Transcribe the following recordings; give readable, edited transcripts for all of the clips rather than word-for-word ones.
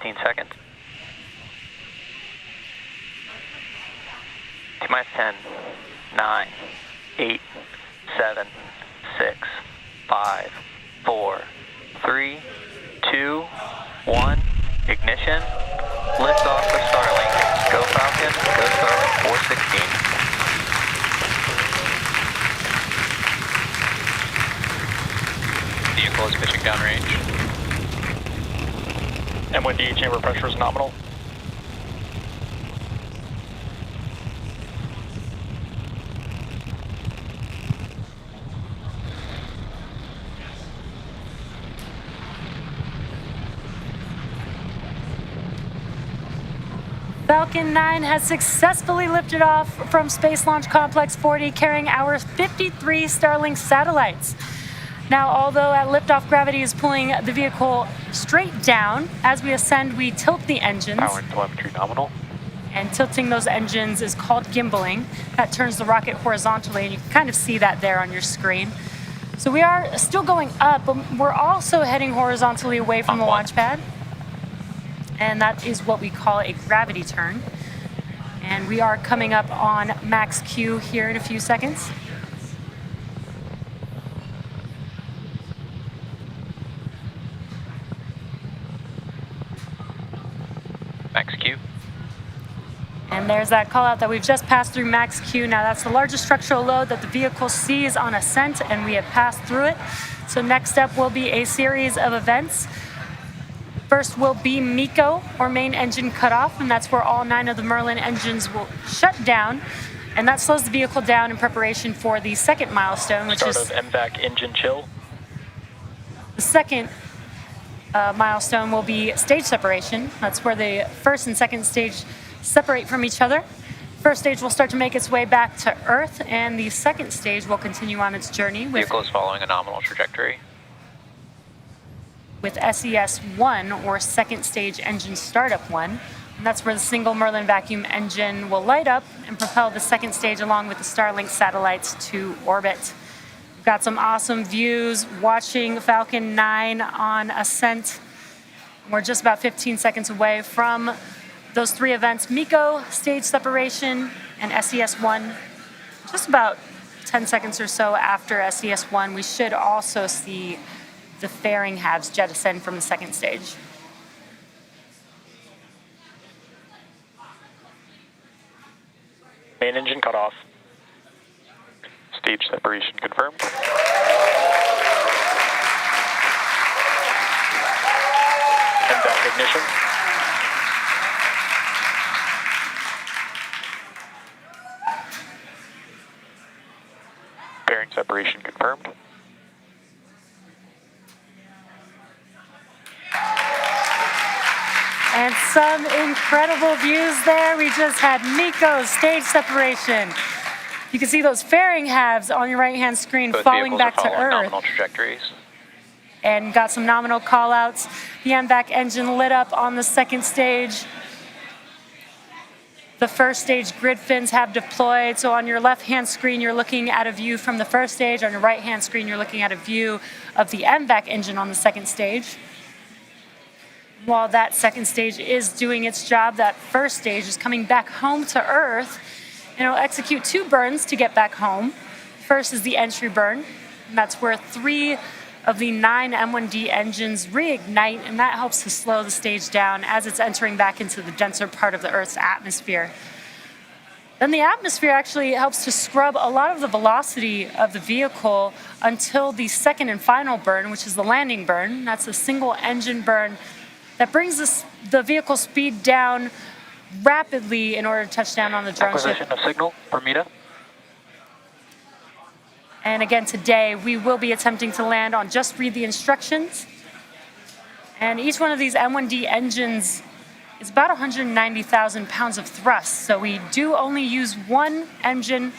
15 seconds. T-minus 10, 9, 8, 7, 6, 5, 4, 3, 2, 1. Ignition. Lift off for Starlink. Go Falcon. Go Starlink 416. Vehicle is pitching downrange. M1D chamber pressure is nominal. Falcon 9 has successfully lifted off from Space Launch Complex 40, carrying our 53 Starlink satellites. Now, although at liftoff gravity is pulling the vehicle straight down, as we ascend, we tilt the engines. Power and telemetry nominal. And tilting those engines is called gimbaling. That turns the rocket horizontally, and you can kind of see that there on your screen. So we are still going up, but we're also heading horizontally away from the launch pad. And that is what we call a gravity turn. And we are coming up on max Q here in a few seconds. Max Q. And there's that call out that we've just passed through max Q. Now that's the largest structural load that the vehicle sees on ascent, and we have passed through it. So next step will be a series of events. First will be MECO, or main engine cutoff, and that's where all 9 of the Merlin engines will shut down, and that slows the vehicle down in preparation for the second milestone, which Start is of MVAC engine chill. the second milestone will be stage separation. That's where the first and second stage separate from each other. First stage will start to make its way back to Earth, and the second stage will continue on its journey with Vehicle is following a nominal trajectory. SES-1, or second stage engine startup 1. And that's where the single Merlin vacuum engine will light up and propel the second stage along with the Starlink satellites to orbit. We've got some awesome views watching Falcon 9 on ascent. We're just about 15 seconds away from those 3 events: MECO, stage separation, and SES-1. Just about 10 seconds or so after SES-1, we should also see the fairing halves jettison from the second stage. Main engine cut off. Stage separation confirmed. MVAC ignition. Bearing separation confirmed. And some incredible views there. We just had MECO's stage separation. You can see those fairing halves on your right-hand screen Both falling back to Earth. Nominal trajectories. And got some nominal callouts. The MVAC engine lit up on the second stage. The first stage grid fins have deployed. So on your left-hand screen, you're looking at a view from the first stage. On your right-hand screen, you're looking at a view of the MVAC engine on the second stage. While that second stage is doing its job, that first stage is coming back home to Earth, and it'll execute 2 burns to get back home. First is the entry burn, and that's where 3 of the 9 M1D engines reignite, and that helps to slow the stage down as it's entering back into the denser part of the Earth's atmosphere. Then the atmosphere actually helps to scrub a lot of the velocity of the vehicle until the second and final burn, which is the landing burn. That's a single engine burn that brings the vehicle speed down rapidly in order to touch down on the drone ship. Acquisition of signal, Bermuda. And again, today we will be attempting to land on Just Read the Instructions. And each one of these M1D engines is about 190,000 pounds of thrust. So we do only use 1 engine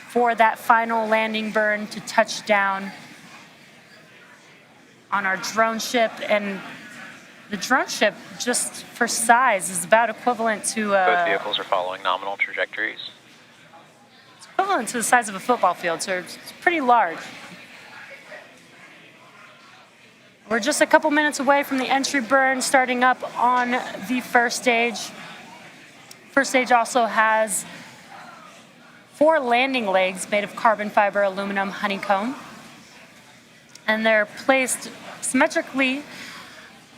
for that final landing burn to touch down on our drone ship. And the drone ship, just for size, is about equivalent to... Both vehicles are following nominal trajectories. It's equivalent to the size of a football field, so it's pretty large. We're just a couple minutes away from the entry burn starting up on the first stage. First stage also has 4 landing legs made of carbon fiber aluminum honeycomb. And they're placed symmetrically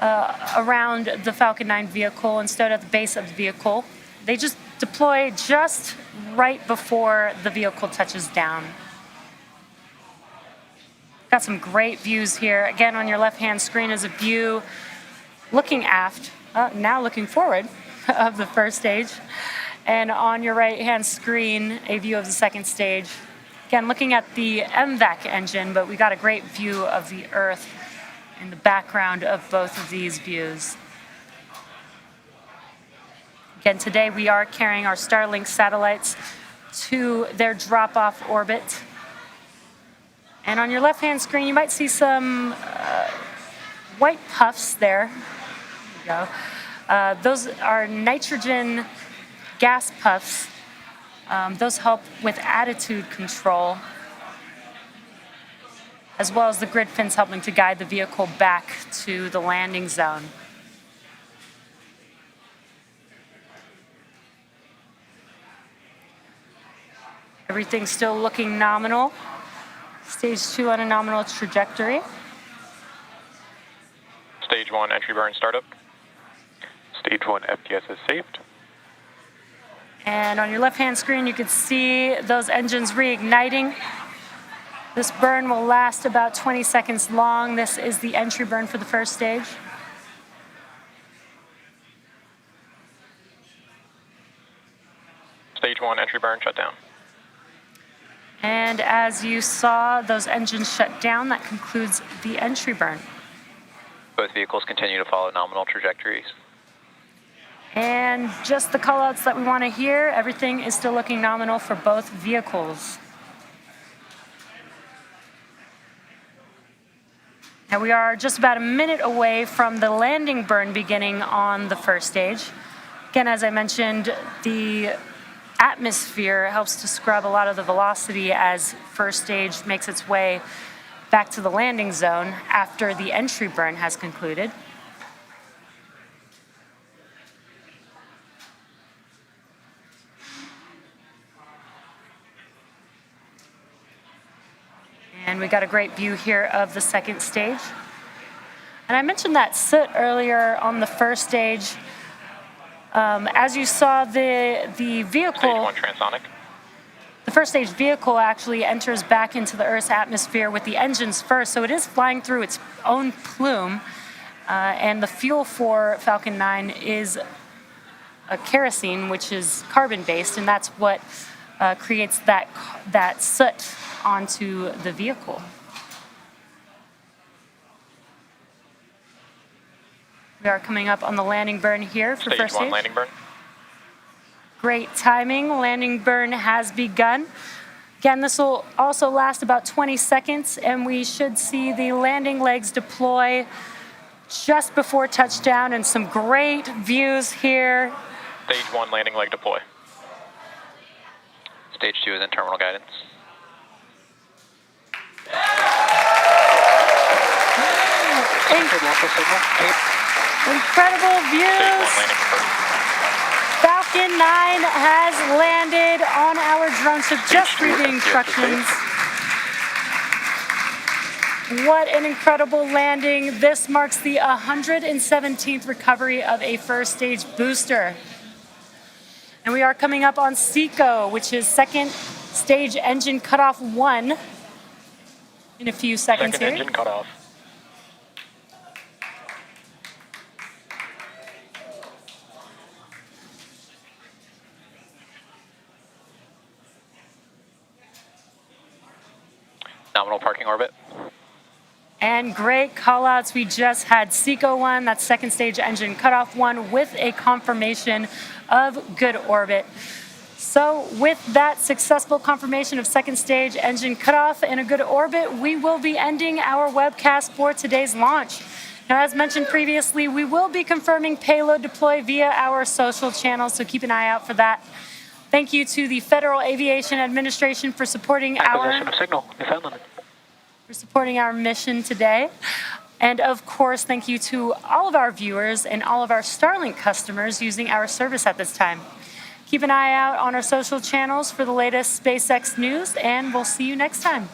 around the Falcon 9 vehicle and stowed at the base of the vehicle. They just deploy just right before the vehicle touches down. Got some great views here. Again, on your left-hand screen is a view looking aft, now looking forward of the first stage. And on your right-hand screen, a view of the second stage. Again, looking at the MVAC engine, but we got a great view of the Earth in the background of both of these views. Again, today we are carrying our Starlink satellites to their drop-off orbit. And on your left-hand screen, you might see some white puffs there. There you go. Those are nitrogen gas puffs. Those help with attitude control, as well as the grid fins helping to guide the vehicle back to the landing zone. Everything's still looking nominal. Stage 2 on a nominal trajectory. Stage 1 entry burn startup. Stage 1 FTS is saved. And on your left-hand screen, you can see those engines reigniting. This burn will last about 20 seconds long. This is the entry burn for the first stage. Stage 1 entry burn shut down. And as you saw, those engines shut down. That concludes the entry burn. Both vehicles continue to follow nominal trajectories. And just the callouts that we want to hear, everything is still looking nominal for both vehicles. Now we are just about a minute away from the landing burn beginning on the first stage. Again, as I mentioned, the atmosphere helps to scrub a lot of the velocity as first stage makes its way back to the landing zone after the entry burn has concluded. And we got a great view here of the second stage. And I mentioned that soot earlier on the first stage. As you saw, the vehicle, Stage 1 transonic. the first stage vehicle actually enters back into the Earth's atmosphere with the engines first, so it is flying through its own plume. And the fuel for Falcon 9 is a kerosene, which is carbon-based, and that's what creates that soot onto the vehicle. We are coming up on the landing burn here for Stage first 1 stage. landing burn. Great timing. Landing burn has begun. Again, this will also last about 20 seconds, and we should see the landing legs deploy just before touchdown, and some great views here. Stage 1 landing leg deploy. Stage 2 is in terminal guidance. Incredible Stage 1 views. landing burn. Falcon 9 has landed on our drone ship just per the instructions. What an incredible landing. This marks the 117th recovery of a first stage booster. And we are coming up on SECO, which is second stage engine cutoff 1 in a few seconds Second here. engine cut off. Nominal parking orbit. And great callouts. We just had SECO 1, that's second stage engine cutoff 1, with a confirmation of good orbit. So with that successful confirmation of second stage engine cutoff and a good orbit, we will be ending our webcast for today's launch. Now, as mentioned previously, we will be confirming payload deploy via our social channels, so keep an eye out for that. Thank you to the Federal Aviation Administration for supporting Acquisition of signal, Newfoundland. our mission today. And of course, thank you to all of our viewers and all of our Starlink customers using our service at this time. Keep an eye out on our social channels for the latest SpaceX news, and we'll see you next time.